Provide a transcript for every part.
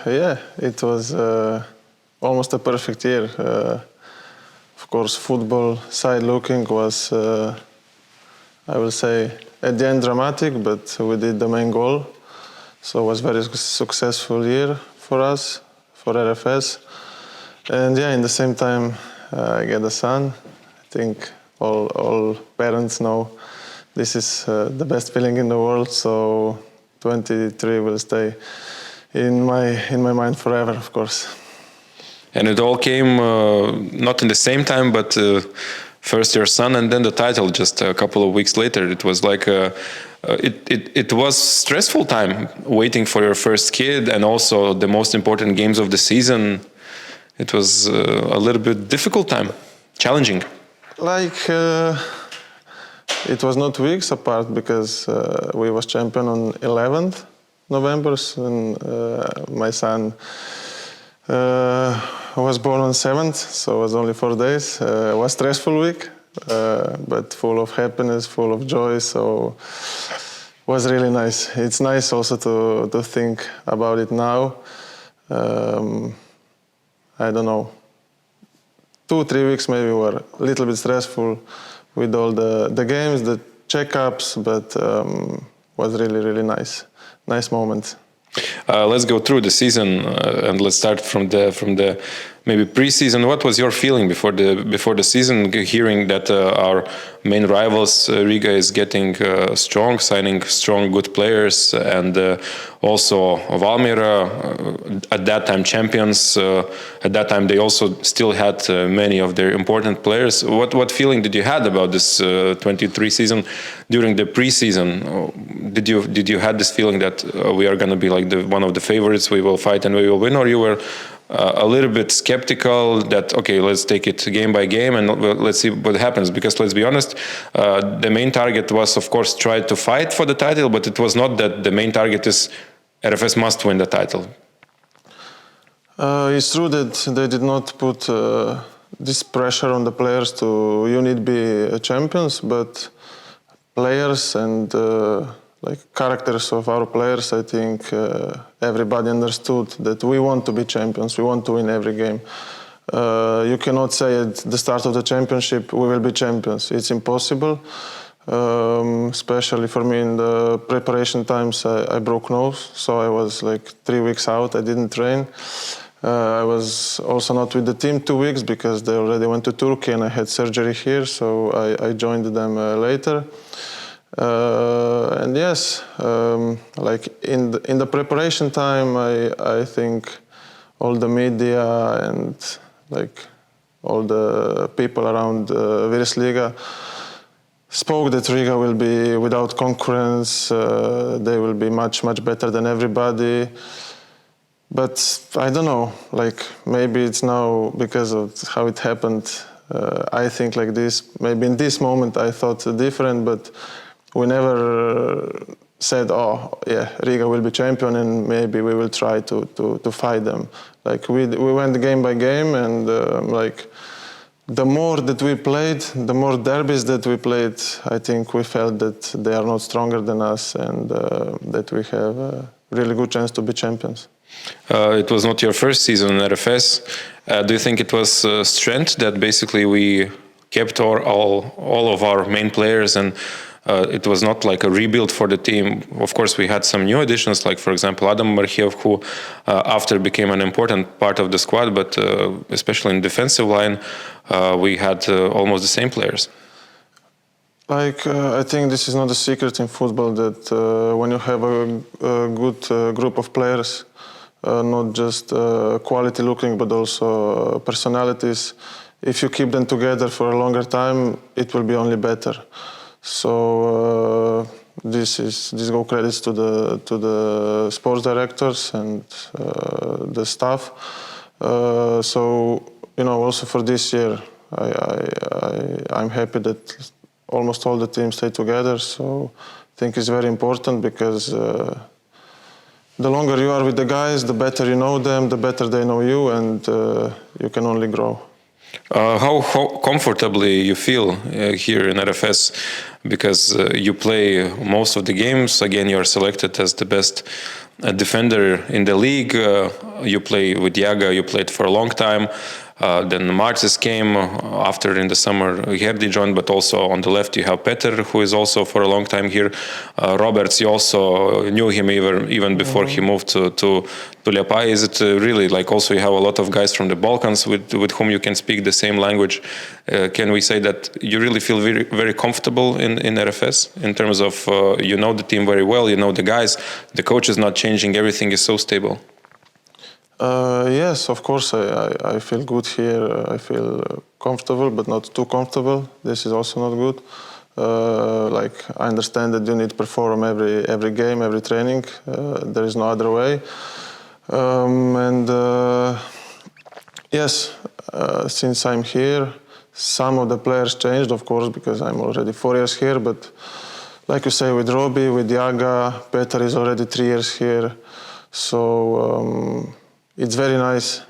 Yeah, it was almost a perfect year. Of course, football side looking was, I will say, at the end dramatic, but we did the main goal. So it was a very successful year for us, for RFS. And yeah, in the same time, I get a son. I think all parents know this is the best feeling in the world. So 23 will stay in my mind forever, of course. And it all came not in the same time, but first your son and then the title just a couple of weeks later. It was like it was stressful time waiting for your first kid, and also the most important games of the season. It was a little bit difficult time, challenging. Like it was not weeks apart because we was champion on 11th November, and my son was born on 7th, so it was only 4 days. It was a stressful week, but full of happiness, full of joy, so it was really nice. It's nice also to think about it now. I don't know, 2-3 weeks maybe were a little bit stressful with all the games, the checkups, but was really nice moment. Let's go through the season and let's start from the maybe pre-season. What was your feeling before the season, hearing that our main rivals Riga is getting strong, signing strong good players, and also Valmiera at that time champions. At that time they also still had many of their important players. What feeling did you had about this 23 season during the pre-season? Did you had this feeling that we are going to be like one of the favorites, we will fight and we will win, or you were a little bit skeptical that, okay, let's take it game by game and let's see what happens? Because let's be honest, the main target was, of course, try to fight for the title, but it was not that the main target is RFS must win the title. It's true that they did not put this pressure on the players to you need to be champions, but players and like characters of our players, I think everybody understood that we want to be champions, we want to win every game. You cannot say at the start of the championship we will be champions. It's impossible, especially for me in the preparation times. I broke nose, so I was like 3 weeks out, I didn't train. I was also not with the team 2 weeks because they already went to Turkey and I had surgery here, so I joined them later. And yes, like in the preparation time, I think all the media and like all the people around Virslīga spoke that Riga will be without concurrence. They will be much better than everybody. But I don't know, like maybe it's now because of how it happened. I think like this. Maybe in this moment I thought different, but we never said, oh, yeah, Riga will be champion and maybe we will try to fight them. Like we went game by game, and like the more that we played, the more derbies that we played, I think we felt that they are not stronger than us and that we have a really good chance to be champions. It was not your first season in RFS. Do you think it was strength that basically we kept all of our main players, and it was not like a rebuild for the team? Of course, we had some new additions, like, for example, Adam Marchev, who after became an important part of the squad, but especially in defensive line, we had almost the same players. Like, I think this is not a secret in football that when you have a good group of players, not just quality looking, but also personalities, if you keep them together for a longer time, it will be only better. So this go credits to the sports directors and the staff. So also for this year, I'm happy that almost all the teams stay together. So I think it's very important because the longer you are with the guys, the better you know them, the better they know you, and you can only grow. How comfortably you feel here in RFS, because you play most of the games. Again, you are selected as the best a defender in the league. You play with Žiga, you played for a long time. Then Martis came after in the summer. Gerdi joined, but also on the left you have Peter, who is also for a long time here. Roberts, you also knew him even before he moved to Liepaja. Is it really like also you have a lot of guys from the Balkans with whom you can speak the same language? Can we say that you really feel very, very comfortable in RFS in terms of you know the team very well, you know the guys, the coach is not changing, everything is so stable? Yes, of course, I feel good here. I feel comfortable, but not too comfortable. This is also not good. Like I understand that you need to perform every game, every training. There is no other way. Yes, since I'm here, some of the players changed, of course, because I'm already 4 years here. But like you say, with Robbie, with Žiga, Petar is already 3 years here. So it's very nice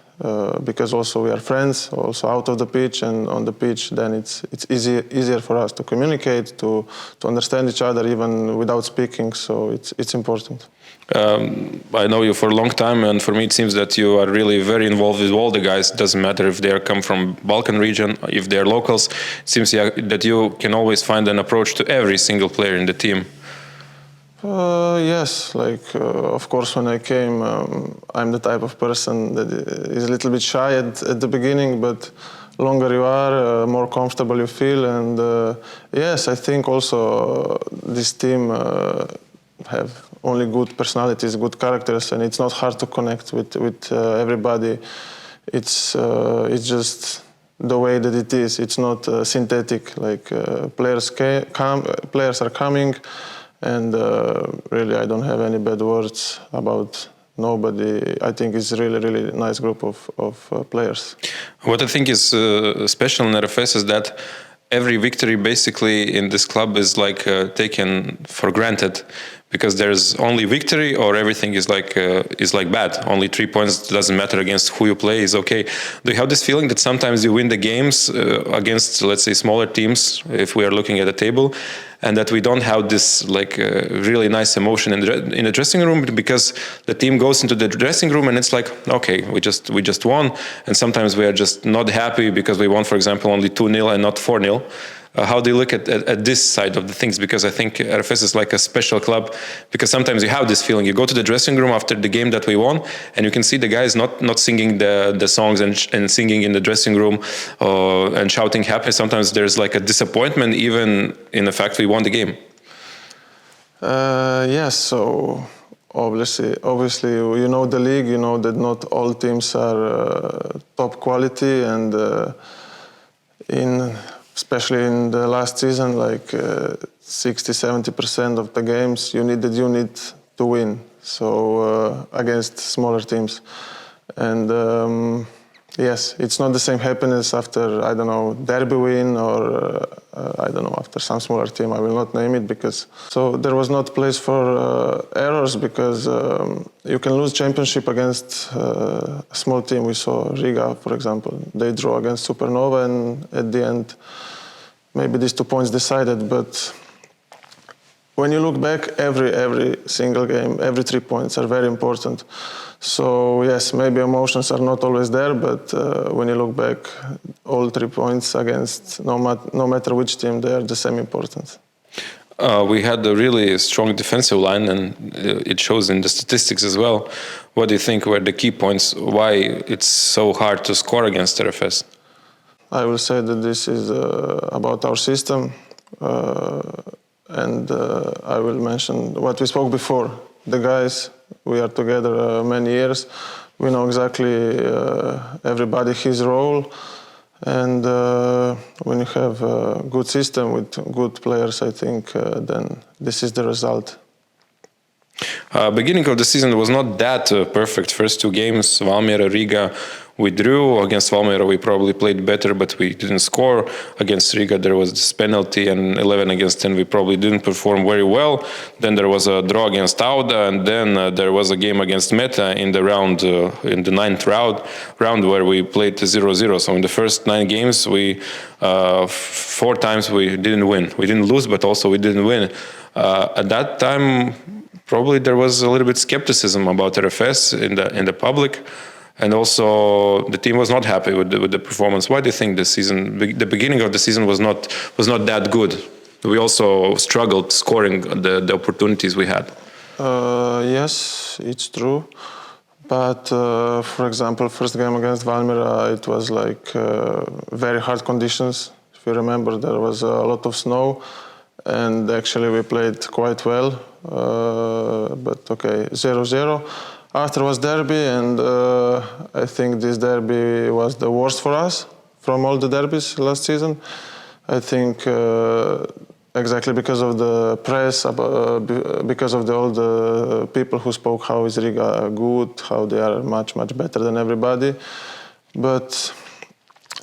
because also we are friends, also out of the pitch and on the pitch. Then it's easier for us to communicate, to understand each other even without speaking. So it's important. I know you for a long time, and for me it seems that you are really very involved with all the guys. It doesn't matter if they come from Balkan region, if they're locals. It seems that you can always find an approach to every single player in the team. Yes, like of course when I came, I'm the type of person that is a little bit shy at the beginning, but longer you are, more comfortable you feel. And yes, I think also this team have only good personalities, good characters, and it's not hard to connect with everybody. It's just the way that it is. It's not synthetic. Like players are coming. And really, I don't have any bad words about nobody. I think it's really, really nice group of players. What I think is special in RFS is that every victory basically in this club is like taken for granted, because there's only victory or everything is like bad. Only 3 points, doesn't matter against who you play, is okay. Do you have this feeling that sometimes you win the games against, let's say, smaller teams, if we are looking at the table, and that we don't have this like really nice emotion in the dressing room, because the team goes into the dressing room and it's like, okay, we just won, and sometimes we are just not happy because we won, for example, only 2-0 and not 4-0. How do you look at this side of the things? Because I think RFS is like a special club, because sometimes you have this feeling. You go to the dressing room after the game that we won, and you can see the guys not singing the songs and singing in the dressing room and shouting happy. Sometimes there's like a disappointment even in the fact we won the game. Yes, so obviously you know the league, you know that not all teams are top quality, and especially in the last season, like 60-70% of the games you need to win. So against smaller teams, and yes, it's not the same happiness after, I don't know, derby win or I don't know, after some smaller team. I will not name it, because so there was not place for errors, because you can lose championship against a small team. We saw Žiga, for example. They drew against Supernova, and at the end, maybe these 2 points decided. But when you look back, every single game, every 3 points are very important. So yes, maybe emotions are not always there, but when you look back, all 3 points against no matter which team, they are the same important. We had a really strong defensive line, and it shows in the statistics as well. What do you think were the key points? Why it's so hard to score against RFS? I will say that this is about our system, and I will mention what we spoke before. The guys, we are together many years. We know exactly everybody his role, and when you have a good system with good players, I think then this is the result. Beginning of the season was not that perfect. First 2 games, Valmiera, Riga, we drew. Against Valmiera we probably played better, but we didn't score. Against Riga there was this penalty, and 11 against 10 we probably didn't perform very well. Then there was a draw against Auda, and then there was a game against Meta in the round, in the 9th round where we played 0-0. So in the first 9 games, we 4 times we didn't win. We didn't lose, but also we didn't win. At that time, probably there was a little bit skepticism about RFS in the public, and also the team was not happy with the performance. Why do you think the beginning of the season was not that good? We also struggled scoring the opportunities we had. Yes, it's true. But for example, first game against Valmiera, it was like very hard conditions. If you remember, there was a lot of snow, and actually we played quite well. But okay, 0-0. After was derby, and I think this derby was the worst for us from all the derbies last season. I think exactly because of the press, because of all the people who spoke how is Riga good, how they are much better than everybody. But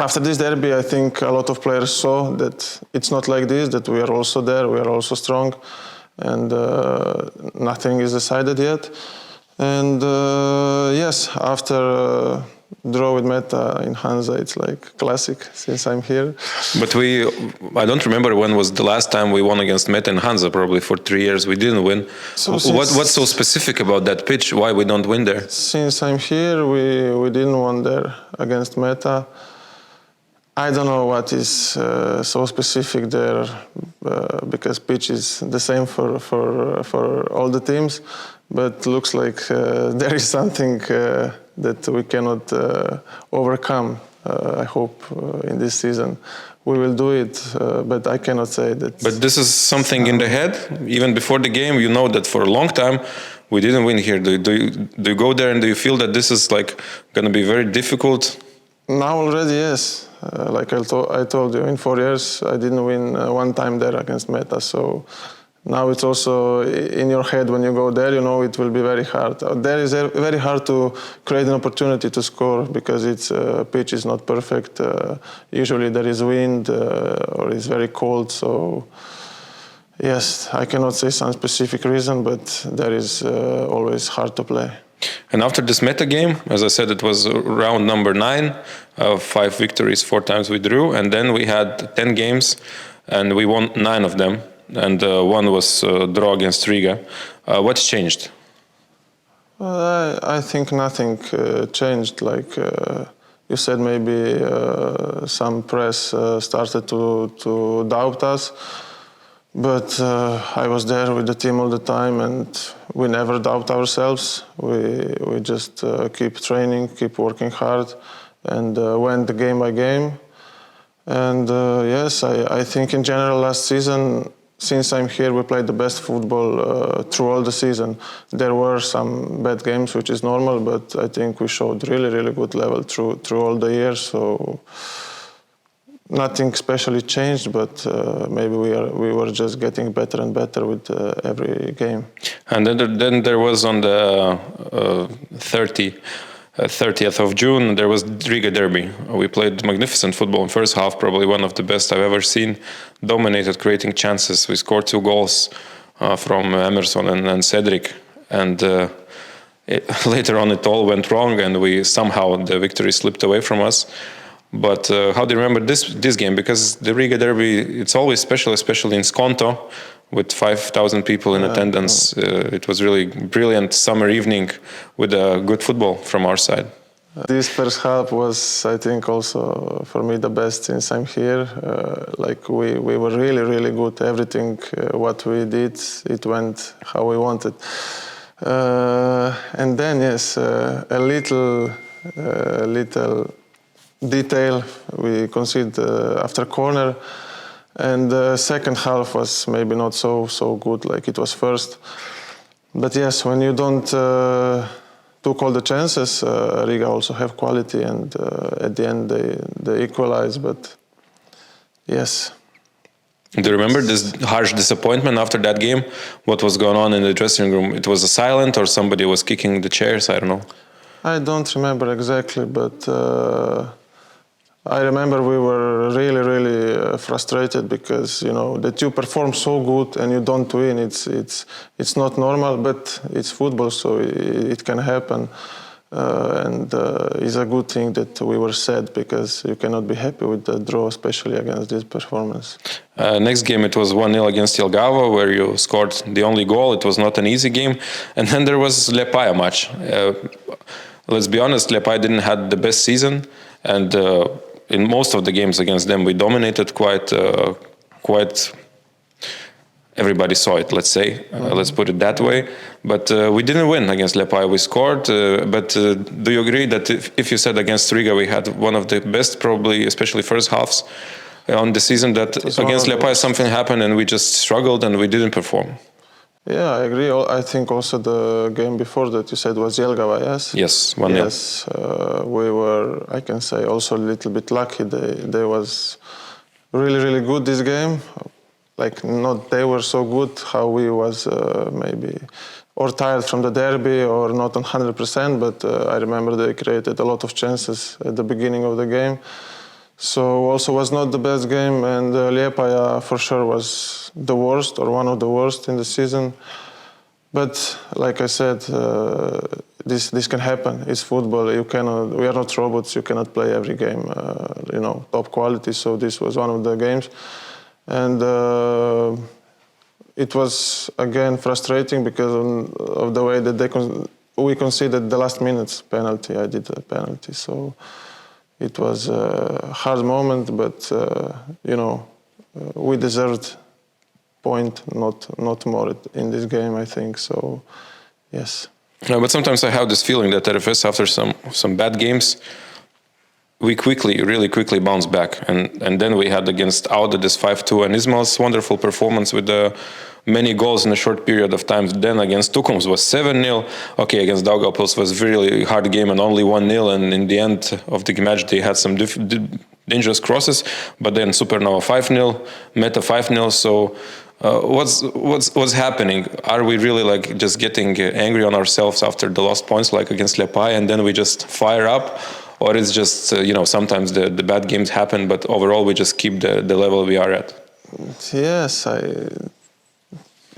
after this derby, I think a lot of players saw that it's not like this, that we are also there, we are also strong, and nothing is decided yet. And yes, after draw with Meta in Hansa, it's like classic since I'm here. But I don't remember when was the last time we won against Meta in Hansa. Probably for 3 years we didn't win. So what's so specific about that pitch? Why we don't win there? Since I'm here, we didn't win there against Meta. I don't know what is so specific there, because pitch is the same for all the teams, but looks like there is something that we cannot overcome. I hope in this season we will do it, but I cannot say that. But this is something in the head. Even before the game, you know that for a long time we didn't win here. Do you go there and do you feel that this is like going to be very difficult? Now already, yes. Like I told you, in 4 years I didn't win one time there against Meta. So now it's also in your head when you go there, you know it will be very hard. There is very hard to create an opportunity to score because its pitch is not perfect. Usually there is wind or it's very cold. So yes, I cannot say some specific reason, but there is always hard to play. And after this Meta game, as I said, it was round number 9, 5 victories, 4 times we drew, and then we had 10 games, and we won 9 of them, and one was draw against Riga. What's changed? I think nothing changed. Like you said, maybe some press started to doubt us. But I was there with the team all the time, and we never doubt ourselves. We just keep training, keep working hard, and went game by game. And yes, I think in general last season, since I'm here, we played the best football through all the season. There were some bad games, which is normal, but I think we showed really good level through all the years. So nothing specially changed, but maybe we were just getting better and better with every game. And then there was on the 30th of June, there was Riga derby. We played magnificent football in first half, probably one of the best I've ever seen. Dominated, creating chances. We scored 2 goals from Emerson and Cedric. And later on it all went wrong, and the victory slipped away from us. But how do you remember this game? Because the Riga derby, it's always special, especially in Skonto, with 5,000 people in attendance. It was really brilliant summer evening with good football from our side. This first half was, I think, also for me the best since I'm here. Like we were really good. Everything what we did, it went how we wanted. And then yes, a little detail we conceded after corner, and the second half was maybe not so good like it was first. But yes, when you don't took all the chances, Riga also have quality, and at the end they equalize. But yes. Do you remember this harsh disappointment after that game? What was going on in the dressing room? It was a silent, or somebody was kicking the chairs? I don't know. I don't remember exactly, but I remember we were really frustrated because that you perform so good and you don't win. It's not normal, but it's football, so it can happen. and it's a good thing that we were sad, because you cannot be happy with the draw, especially against this performance. Next game it was 1-0 against Jelgava, where you scored the only goal. It was not an easy game. And then there was Liepaja match. Let's be honest, Liepaja didn't have the best season, and in most of the games against them we dominated quite. Everybody saw it, let's say. Let's put it that way. But we didn't win against Liepaja. We scored. But do you agree that if you said against Riga we had one of the best, probably, especially first halves on the season, that against Liepaja something happened and we just struggled and we didn't perform? Yeah, I agree. I think also the game before that you said was Jelgava, yes? Yes, 1-0. Yes, we were, I can say, also a little bit lucky. They was really, really good this game. Like, not they were so good how we was maybe or tired from the derby or not on 100%, but I remember they created a lot of chances at the beginning of the game. So also was not the best game, and Liepaja for sure was the worst or one of the worst in the season. But like I said, this can happen. It's football. You cannot. We are not robots. You cannot play every game, top quality. So this was one of the games, and it was again frustrating because of the way that we conceded the last minutes penalty. I did a penalty, so. It was a hard moment, but we deserved point, not more in this game, I think. So, yes. No, but sometimes I have this feeling that RFS, after some bad games, we really quickly bounce back, and then we had against Auda this 5-2 and Ismail's wonderful performance with the many goals in a short period of time. Then against Tukums was 7-0. Okay, against Daugavpils was really hard game and only 1-0. And in the end of the match, they had some dangerous crosses. But then Supernova 5-0, Meta 5-0. So what's happening? Are we really like just getting angry on ourselves after the lost points, like against Liepaja, and then we just fire up? Or it's just sometimes the bad games happen, but overall we just keep the level we are at? Yes,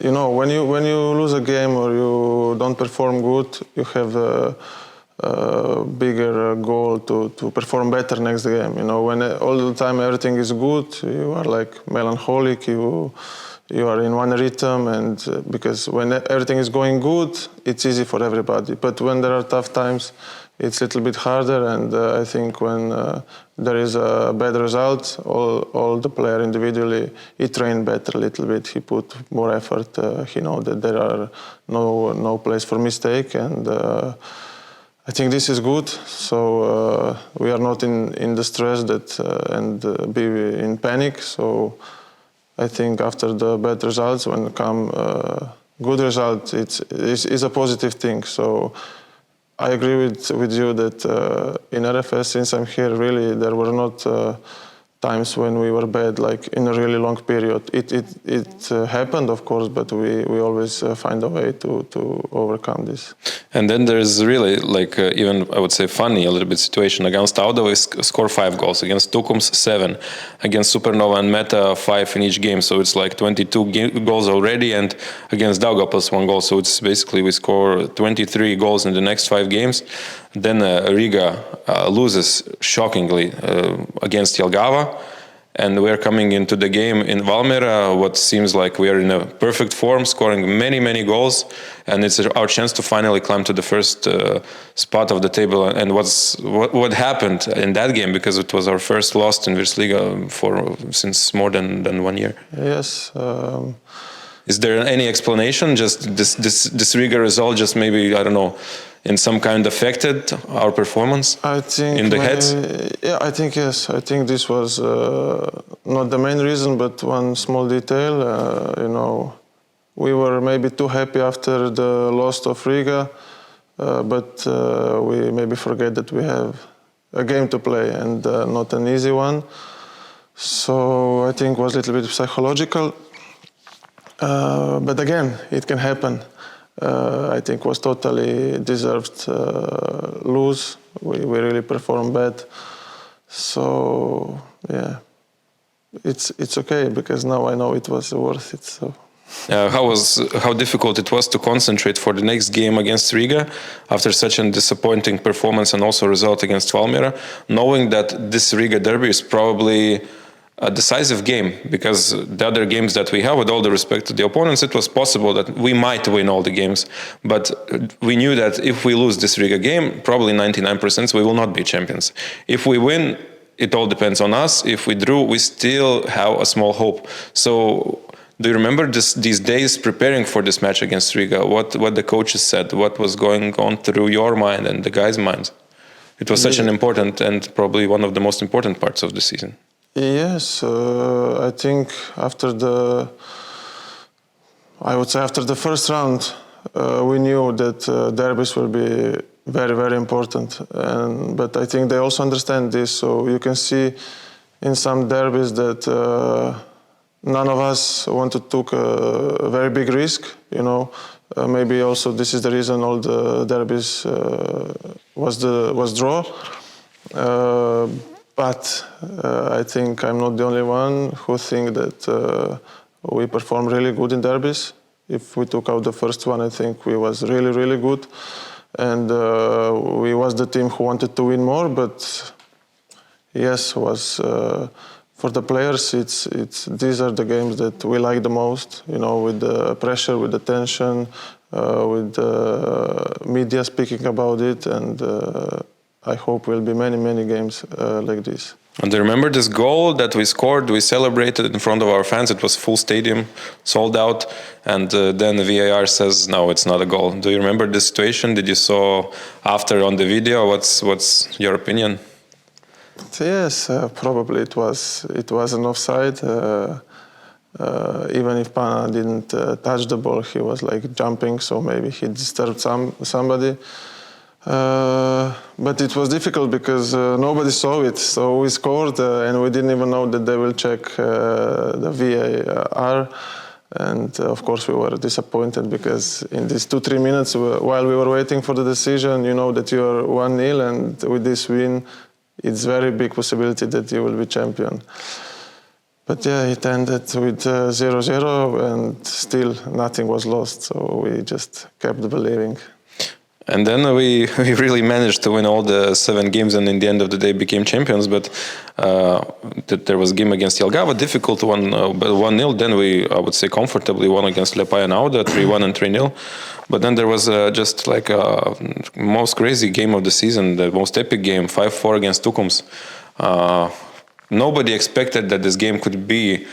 when you lose a game or you don't perform good, you have a bigger goal to perform better next game. When all the time everything is good, you are like melancholic. You are in one rhythm, and because when everything is going good, it's easy for everybody. But when there are tough times, it's a little bit harder. And I think when there is a bad result, all the player individually, he trained better a little bit. He put more effort. He know that there are no place for mistake, and I think this is good. So we are not in the stress and be in panic. So I think after the bad results, when come good results, it's a positive thing. So I agree with you that in RFS, since I'm here, really there were not times when we were bad, like in a really long period. It happened, of course, but we always find a way to overcome this. And then there's really even I would say funny a little bit situation. Against Auda we score 5 goals, against Tukums 7, against Supernova and Meta 5 in each game. So it's like 22 goals already, and against Daugavpils 1 goal. So it's basically we score 23 goals in the next 5 games. Then Riga loses shockingly against Jelgava, and we're coming into the game in Valmiera, what seems like we are in a perfect form, scoring many goals, and it's our chance to finally climb to the first spot of the table. And what happened in that game, because it was our first loss in Virslīga since more than 1 year? Yes. Is there any explanation? Just this Riga result, just maybe, I don't know, in some kind affected our performance? I think in the heads? Yeah, I think yes. I think this was not the main reason, but one small detail. We were maybe too happy after the loss of Riga, but we maybe forget that we have a game to play, and not an easy one. So I think it was a little bit psychological. But again, it can happen. I think was totally deserved lose. We really performed bad. So yeah, it's okay, because now I know it was worth it. So. How difficult it was to concentrate for the next game against Riga after such a disappointing performance and also result against Valmiera, knowing that this Riga derby is probably a decisive game, because the other games that we have, with all the respect to the opponents, it was possible that we might win all the games, but we knew that if we lose this Riga game, probably 99% we will not be champions. If we win, it all depends on us. If we drew, we still have a small hope. So do you remember these days preparing for this match against Riga? What the coaches said? What was going on through your mind and the guys' minds? It was such an important and probably one of the most important parts of the season. Yes, I think after the first round, we knew that derbies will be very, very important. But I think they also understand this. So you can see in some derbies that none of us wanted to take a very big risk. Maybe also this is the reason all the derbies was draw. But I think I'm not the only one who think that we perform really good in derbies. If we took out the first one, I think we was really, really good. And we was the team who wanted to win more, but yes, was for the players, these are the games that we like the most, with the pressure, with the tension, with the media speaking about it, and I hope will be many, many games like this. And do you remember this goal that we scored? We celebrated in front of our fans. It was full stadium, sold out. And then the VAR says, no, it's not a goal. Do you remember the situation? Did you saw after on the video? What's your opinion? Yes, probably it was an offside. Even if Pana didn't touch the ball, he was like jumping, so maybe he disturbed somebody. But it was difficult because nobody saw it, so we scored and we didn't even know that they will check the VAR. And of course we were disappointed because in these 2-3 minutes while we were waiting for the decision, you know that you are 1-0, and with this win it's very big possibility that you will be champion. But yeah, it ended with 0-0 and still nothing was lost, so we just kept believing. And then we really managed to win all the 7 games, and in the end of the day became champions. But there was a game against Jelgava, difficult one, 1-0. Then we, I would say, comfortably won against Liepaja and Auda, 3-1 and 3-0. But then there was just like a most crazy game of the season, the most epic game, 5-4 against Tukums. Nobody expected that this game could be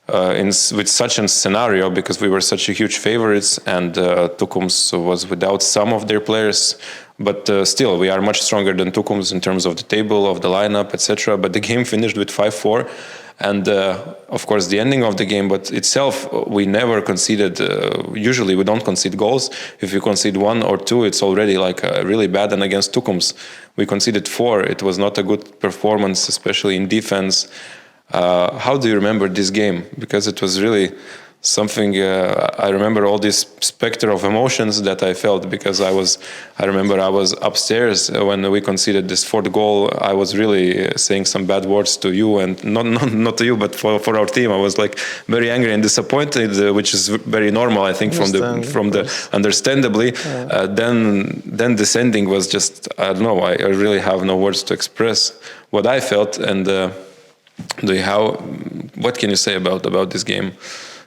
with such a scenario, because we were such a huge favorites, and Tukums was without some of their players. But still, we are much stronger than Tukums in terms of the table, of the lineup, etc. But the game finished with 5-4. And of course, the ending of the game, but itself, we never conceded. Usually, we don't concede goals. If you concede 1 or 2, it's already like really bad. And against Tukums, we conceded 4. It was not a good performance, especially in defense. How do you remember this game? Because it was really something. I remember all this specter of emotions that I felt, because I remember I was upstairs when we conceded this 4th goal. I was really saying some bad words to you, and not to you, but for our team. I was like very angry and disappointed, which is very normal, I think, from the understandably. Yeah. Then this ending was just, I don't know. I really have no words to express what I felt. And what can you say about this game?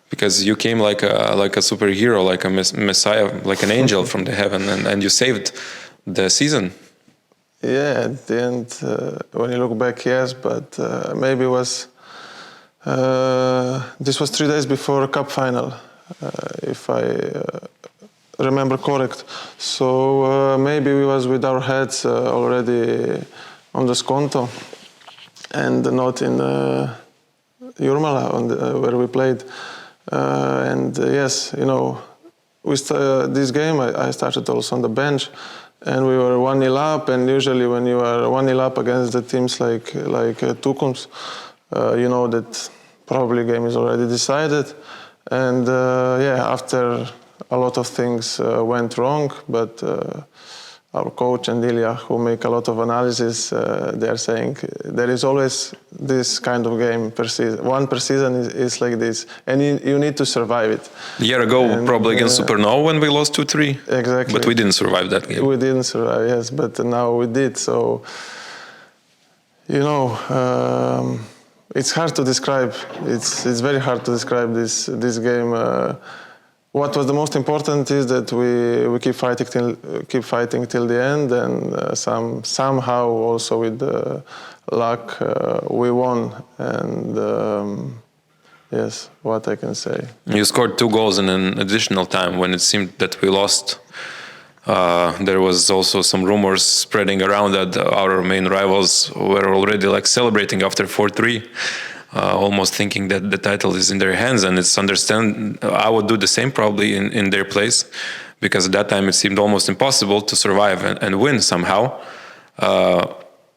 Because you came like a superhero, like a messiah, like an angel from the heaven, and you saved the season. Yeah, at the end, when you look back, yes, but maybe it was this was 3 days before cup final, if I remember correct. So maybe we was with our heads already on the Skonto, and not in Jurmala, where we played. Yes, you know, this game I started also on the bench, and we were 1-0 up. And usually, when you are 1-0 up against the teams like Tukums, you know that probably game is already decided. And yeah, after a lot of things went wrong, but our coach and Ilya, who make a lot of analysis, they're saying there is always this kind of game per season. One per season is like this, and you need to survive it. A year ago, probably against Supernova when we lost 2-3. Exactly. But we didn't survive that game. We didn't survive, yes, but now we did. So, it's hard to describe. It's very hard to describe this game. What was the most important is that we keep fighting till the end, and somehow also with luck we won. And yes, what I can say. You scored 2 goals in an additional time when it seemed that we lost. There was also some rumors spreading around that our main rivals were already like celebrating after 4-3. Almost thinking that the title is in their hands, and it's I would do the same probably in their place, because at that time it seemed almost impossible to survive and win somehow.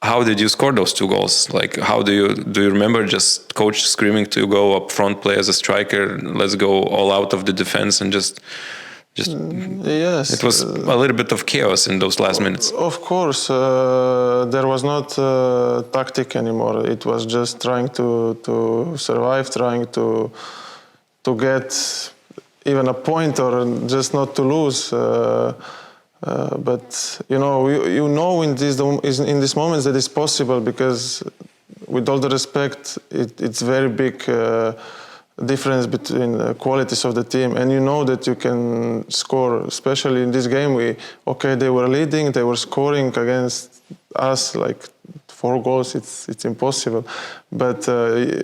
How did you score those 2 goals? Like, how do you remember just coach screaming to go up front, play as a striker, let's go all out of the defense, and just yes, it was a little bit of chaos in those last minutes. Of course, there was not tactic anymore. It was just trying to survive, trying to get even a point or just not to lose. But in these moments that it's possible, because with all the respect, it's very big. Difference between the qualities of the team, and you know that you can score, especially in this game. They were leading, they were scoring against us like 4 goals. It's impossible, but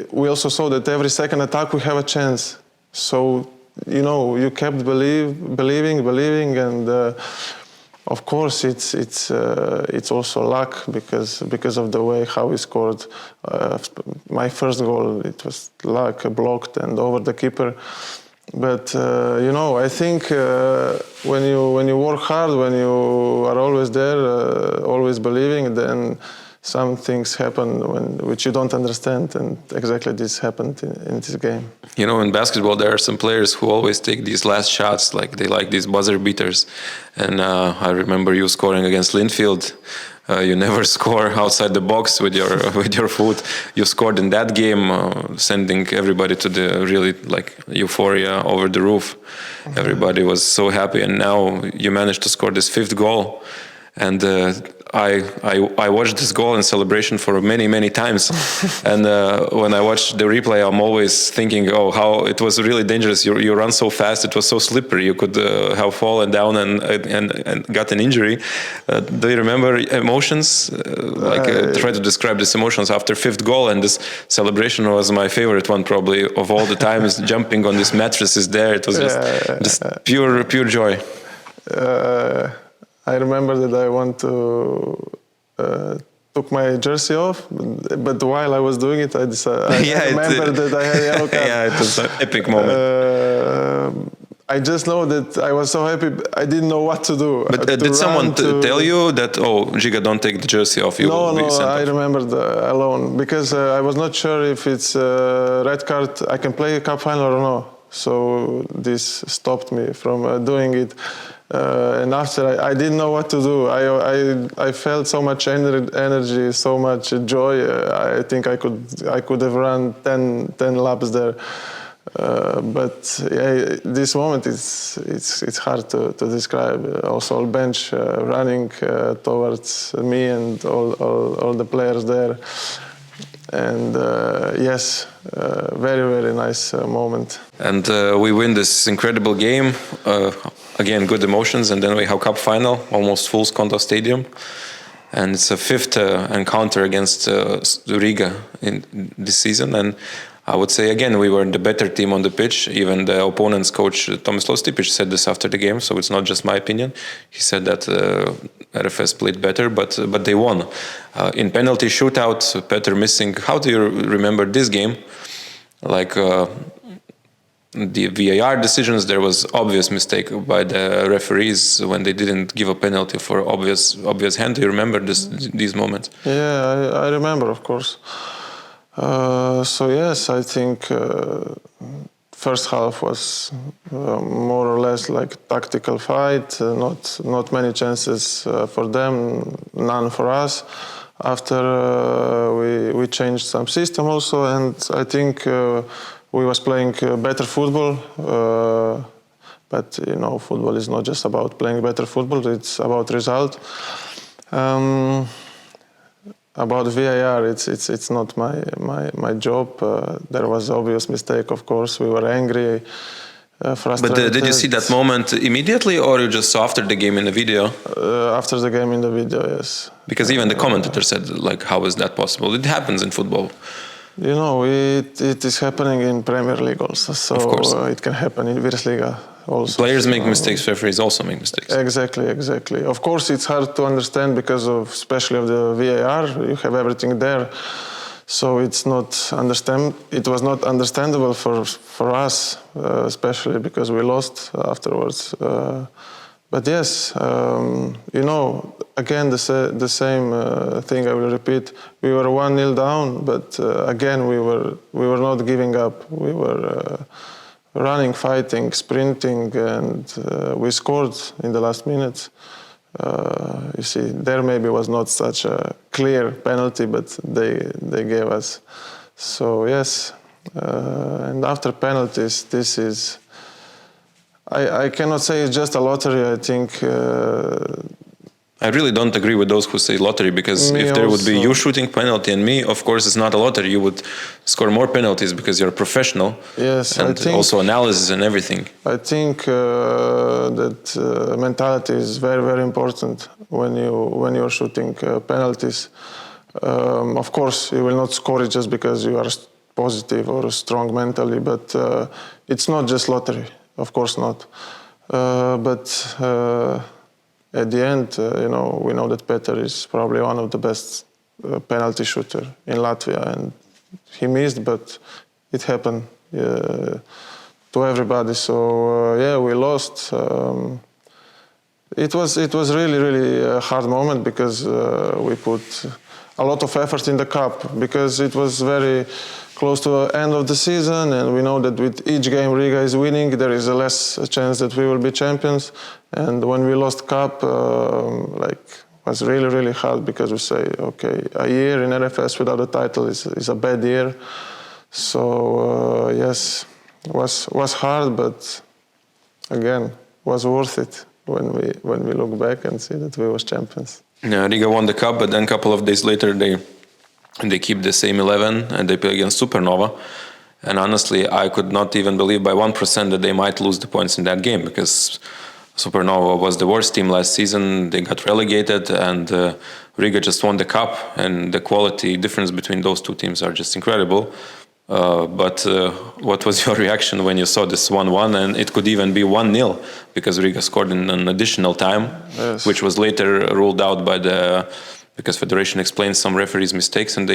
we also saw that every second attack we have a chance. So you kept believing, and of course it's also luck, because of the way how we scored. My first goal, it was luck, blocked and over the keeper. But I think when you work hard, when you are always there, always believing, then some things happen which you don't understand, and exactly this happened in this game. In basketball, there are some players who always take these last shots, like they like these buzzer beaters. And I remember you scoring against Linfield. You never score outside the box with your foot. You scored in that game, sending everybody to the really like euphoria over the roof. Mm-hmm. Everybody was so happy, and now you managed to score this 5th goal. And I watched this goal in celebration for many times, and when I watch the replay, I'm always thinking, how it was really dangerous. You run so fast, it was so slippery. You could have fallen down and got an injury. Do you remember emotions? Try to describe these emotions after 5th goal, and this celebration was my favorite one probably of all the times. Jumping on these mattresses there, it was just pure joy. I remember that I want to took my jersey off, but while I was doing it, I remember that I had a yellow card. Yeah, it was an epic moment. I just know that I was so happy. I didn't know what to do. But did someone tell you that, Žiga, don't take the jersey off? No, I remembered alone, because I was not sure if it's a red card, I can play a cup final or no. So this stopped me from doing it. And after, I didn't know what to do. I felt so much energy, so much joy. I think I could have run 10 laps there. But this moment it's hard to describe. Also, all bench running towards me and all the players there. And yes, very nice moment. And we win this incredible game. Again, good emotions, and then we have cup final, almost full Skonto Stadium, and it's a 5th encounter against Riga in this season. And I would say again we were the better team on the pitch. Even the opponent's coach Tomislav Stipic said this after the game, so it's not just my opinion. He said that RFS played better, but they won in penalty shootout. Peter missing. How do you remember this game? Like. The VAR decisions, there was obvious mistake by the referees when they didn't give a penalty for obvious hand. Do you remember these moments? Yeah, I remember, of course. So yes, I think first half was more or less like tactical fight. Not many chances for them, none for us. After we changed some system also, and I think we was playing better football. But you know, football is not just about playing better football; it's about result. About VAR, it's not my job. There was obvious mistake, of course. We were angry, frustrated. But did you see that moment immediately, or you just saw after the game in the video? After the game in the video, yes. Because even the commentator said, like, how is that possible? It happens in football. You know, it is happening in Premier League also, so of course. It can happen in Virslīga also. Players make mistakes, referees also make mistakes. Exactly. Of course, it's hard to understand because of, especially of the VAR. You have everything there, so it's not It was not understandable for us, especially because we lost afterwards. But yes, you know, again the same thing I will repeat. We were 1-0 down, but again we were not giving up. We were running, fighting, sprinting, and we scored in the last minutes. You see, there maybe was not such a clear penalty, but they gave us. So yes, and after penalties, this is. I cannot say it's just a lottery. I think. I really don't agree with those who say lottery, because if there would be you shooting penalty and me, of course it's not a lottery. You would score more penalties because you're a professional. Yes, and also analysis and everything. I think that mentality is very, very important when you're shooting penalties. Of course, you will not score it just because you are positive or strong mentally, but it's not just lottery. Of course not. But at the end, you know, we know that Petar is probably one of the best penalty shooter in Latvia, and he missed, but it happened to everybody. So yeah, we lost. It was really, really a hard moment because we put a lot of effort in the cup, because it was very close to the end of the season, and we know that with each game Riga is winning, there is a less chance that we will be champions. And when we lost cup, was really, really hard, because we say, okay, a year in RFS without a title is a bad year. So yes, was hard, but again, was worth it when we look back and see that we was champions. Yeah, Riga won the cup, but then a couple of days later they keep the same 11 and they play against Supernova. And honestly, I could not even believe by 1% that they might lose the points in that game, because Supernova was the worst team last season. They got relegated, and Riga just won the cup, and the quality difference between those two teams are just incredible. But what was your reaction when you saw this 1-1, and it could even be 1-0 because Riga scored in an additional time, yes, which was later ruled out because Federation explained some referees' mistakes, and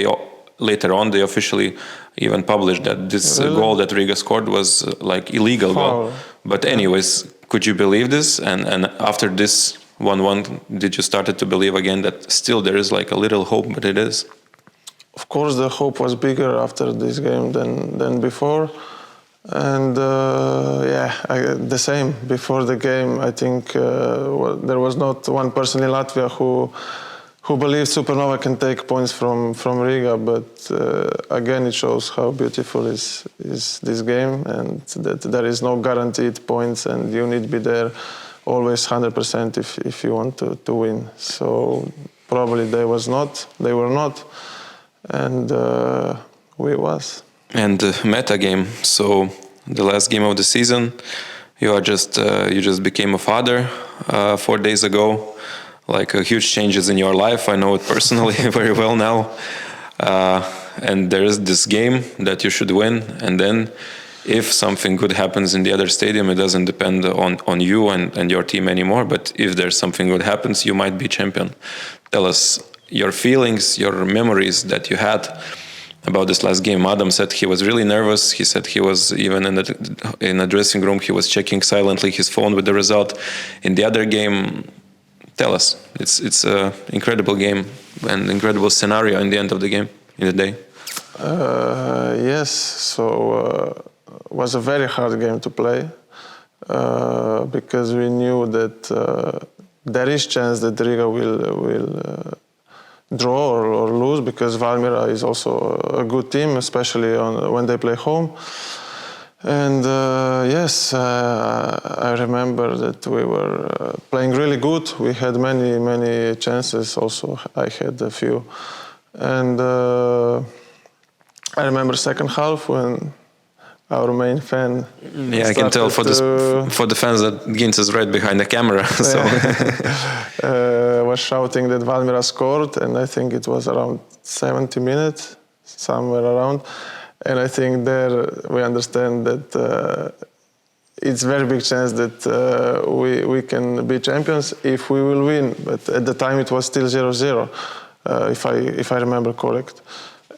later on they officially even published that this goal that Riga scored was like illegal goal. But anyways, could you believe this? And after this 1-1, did you started to believe again that still there is like a little hope, but it is? Of course, the hope was bigger after this game than before. And the same. Before the game, I think there was not one person in Latvia who believed Supernova can take points from Riga. But again, it shows how beautiful is this game, and that there is no guaranteed points, and you need to be there always 100% if you want to win. So probably they were not. And we was. And meta game. So the last game of the season, you just became a father 4 days ago. Like huge changes in your life. I know it personally very well now. And there is this game that you should win. And then if something good happens in the other stadium, it doesn't depend on you and your team anymore. But if there's something good happens, you might be champion. Tell us your feelings, your memories that you had about this last game. Adam said he was really nervous. He said he was even in the dressing room, he was checking silently his phone with the result. In the other game, tell us. It's an incredible game and incredible scenario in the end of the game, in the day. Yes. So was a very hard game to play because we knew that there is chance that Riga will draw or lose, because Valmiera is also a good team, especially when they play home. And yes, I remember that we were playing really good. We had many chances. Also, I had a few. And I remember second half when our main fan. Yeah, I can tell for the fans that Gints is right behind the camera. So was shouting that Valmiera scored, and I think it was around 70 minutes, somewhere around. And I think there we understand that it's very big chance that we can be champions if we will win. But at the time it was still 0-0, if I remember correct.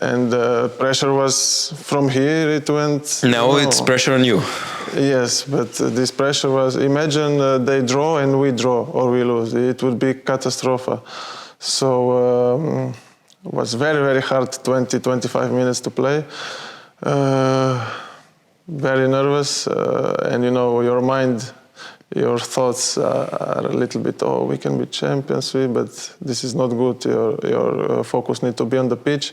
And pressure was from here, it went... Now it's pressure on you. Yes, but this pressure was, imagine they draw and we draw, or we lose. It would be catastrophe. So it was very hard, 20-25 minutes to play. Very nervous, and your mind, your thoughts are a little bit, oh, we can be champions, but this is not good. Your focus needs to be on the pitch.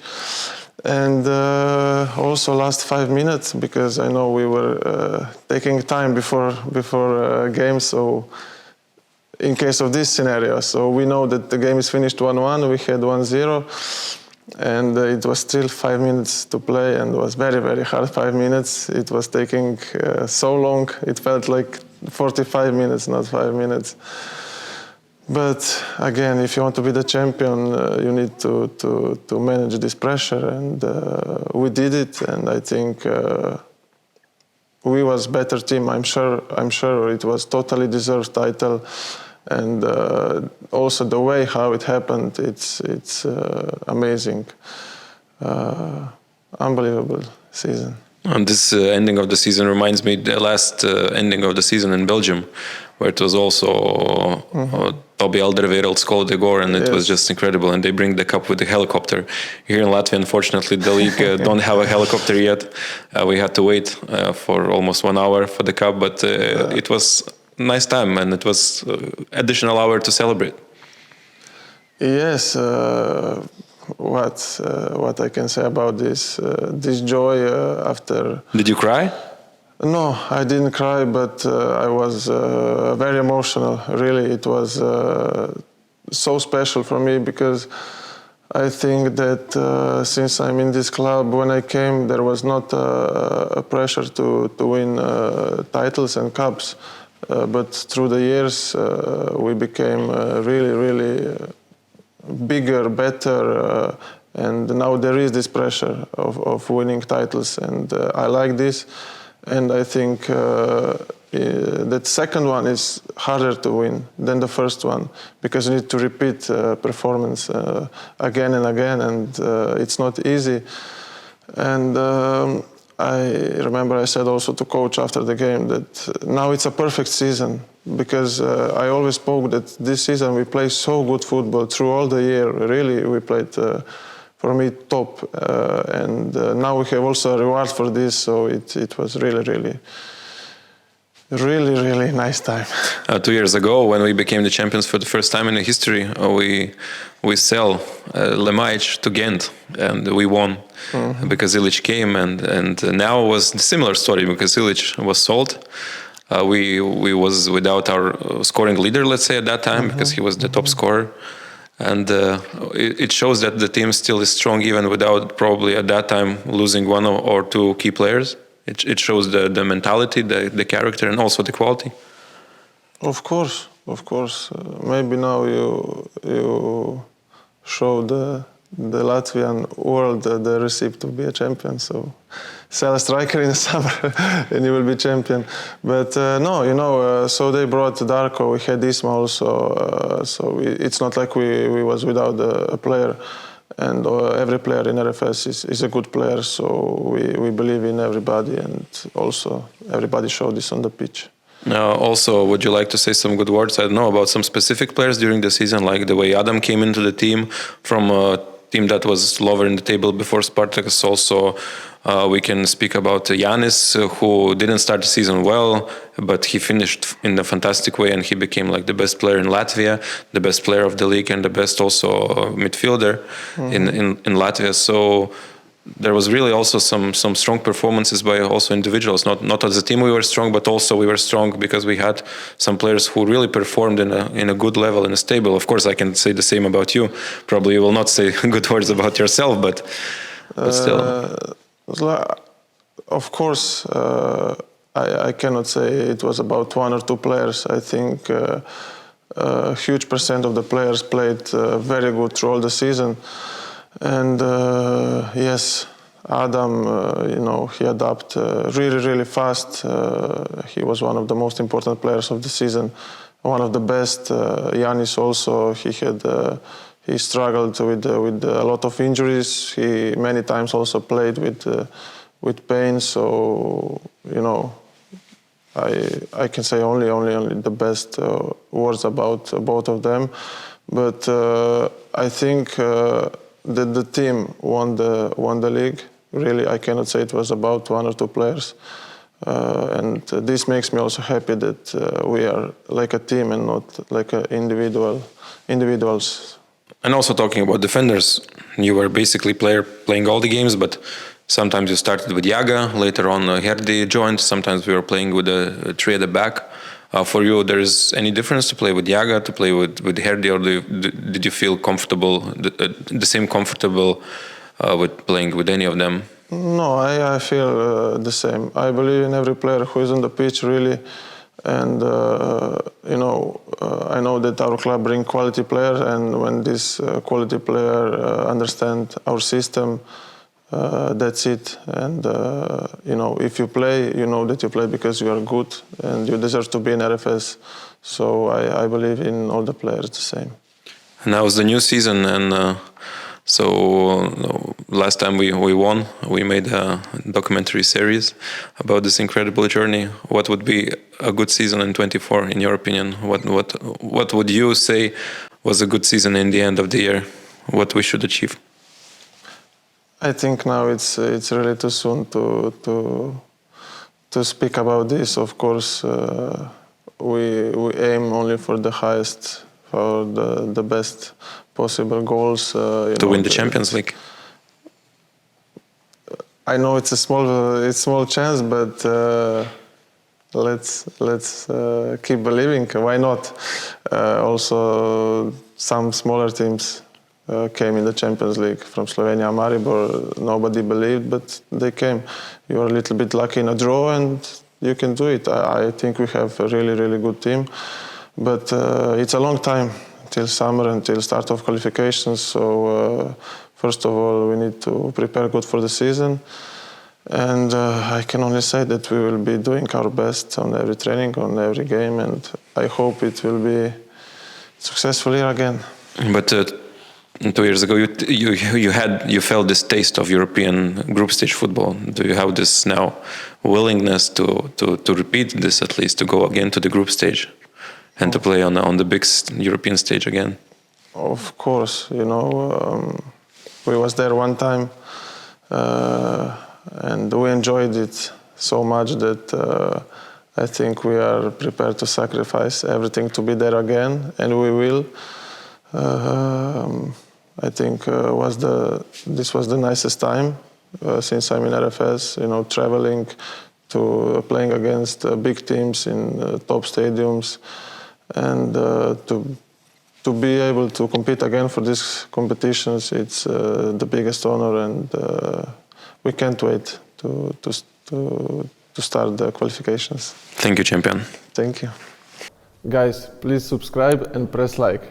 And also last 5 minutes, because I know we were taking time before game, so in case of this scenario, so we know that the game is finished 1-1, we had 1-0, and it was still 5 minutes to play, and it was very hard 5 minutes. It was taking so long, it felt like 45 minutes, not 5 minutes. But again, if you want to be the champion, you need to manage this pressure, and we did it. And I think we was better team. I'm sure it was totally deserved title, and also the way how it happened, it's amazing, unbelievable season. And this ending of the season reminds me the last ending of the season in Belgium, where it was also Toby Alderweireld goal de gore, and it was just incredible. And they bring the cup with the helicopter. Here in Latvia, unfortunately, the league don't have a helicopter yet. We had to wait for almost 1 hour for the cup, but it was a nice time, and it was additional hour to celebrate. Yes. What I can say about this joy after. Did you cry? No, I didn't cry, but I was very emotional. Really, it was so special for me, because I think that since I'm in this club, when I came, there was not a pressure to win titles and cups, but through the years we became really bigger, better, and now there is this pressure of winning titles, and I like this. And I think that second one is harder to win than the first one, because you need to repeat performance again and again, and it's not easy. And I remember I said also to coach after the game that now it's a perfect season, because I always spoke that this season we play so good football through all the year. Really, we played for me top, and now we have also a reward for this, so it was really nice time. 2 years ago, when we became the champions for the first time in the history, we sell Lemaic to Ghent, and we won because Ilic came, and now was a similar story, because Ilic was sold. We was without our scoring leader, let's say, at that time, because he was the top scorer. And it shows that the team still is strong, even without probably at that time losing 1 or 2 key players. It shows the mentality, the character, and also the quality. Of course. Maybe now you show the Latvian world the recipe to be a champion. So sell a striker in the summer and you will be champion. But no, so they brought Darko. We had Isma also. So it's not like we was without a player. And every player in RFS is a good player. So we believe in everybody, and also everybody showed this on the pitch. Also, would you like to say some good words, I don't know, about some specific players during the season, like the way Adam came into the team from team that was lower in the table before Spartacus. Also, we can speak about Yanis, who didn't start the season well, but he finished in a fantastic way, and he became like the best player in Latvia, the best player of the league, and the best also midfielder in Latvia. So there was really also some strong performances by also individuals. Not as a team we were strong, but also we were strong because we had some players who really performed in a good level, in a stable. Of course, I can say the same about you. Probably you will not say good words about yourself, but still. Of course, I cannot say it was about one or two players. I think a huge percent of the players played very good through all the season. And yes, Adam, he adapted really fast. He was one of the most important players of the season, one of the best. Yanis also, he struggled with a lot of injuries. He many times also played with pain. So I can say only the best words about both of them. But I think the team won the league. Really, I cannot say it was about one or two players. And this makes me also happy that we are like a team and not like individuals. And also talking about defenders, you were basically playing all the games, but sometimes you started with Žiga, later on Herdi joined, sometimes we were playing with a three at the back. For you, there is any difference to play with Žiga, to play with Herdi, or did you feel comfortable, the same comfortable with playing with any of them? No, I feel the same. I believe in every player who is on the pitch, really. And, I know that our club brings quality players, and when this quality player understand our system, that's it. And, if you play, you know that you play because you are good and you deserve to be in RFS. So I believe in all the players the same. And now it's the new season, and so last time we won, we made a documentary series about this incredible journey. What would be a good season in 24, in your opinion? What would you say was a good season in the end of the year? What we should achieve? I think now it's really too soon to speak about this. Of course, we aim only for the highest, for the best possible goals. To win the Champions League. I know it's a small chance, but let's keep believing. Why not? Also, some smaller teams came in the Champions League from Slovenia, Maribor. Nobody believed, but they came. You are a little bit lucky in a draw, and you can do it. I think we have a really good team, but it's a long time till summer, until start of qualifications. So first of all, we need to prepare good for the season. And I can only say that we will be doing our best on every training, on every game, and I hope it will be successful here again. But 2 years ago, you felt this taste of European group stage football. Do you have this now willingness to repeat this, at least to go again to the group stage and to play on the big European stage again? Of course, we was there one time, and we enjoyed it so much that I think we are prepared to sacrifice everything to be there again, and we will. I think this was the nicest time since I'm in RFS. Traveling to playing against big teams in top stadiums, and to be able to compete again for these competitions, it's the biggest honor, and we can't wait to start the qualifications. Thank you, champion. Thank you. Guys, please subscribe and press like.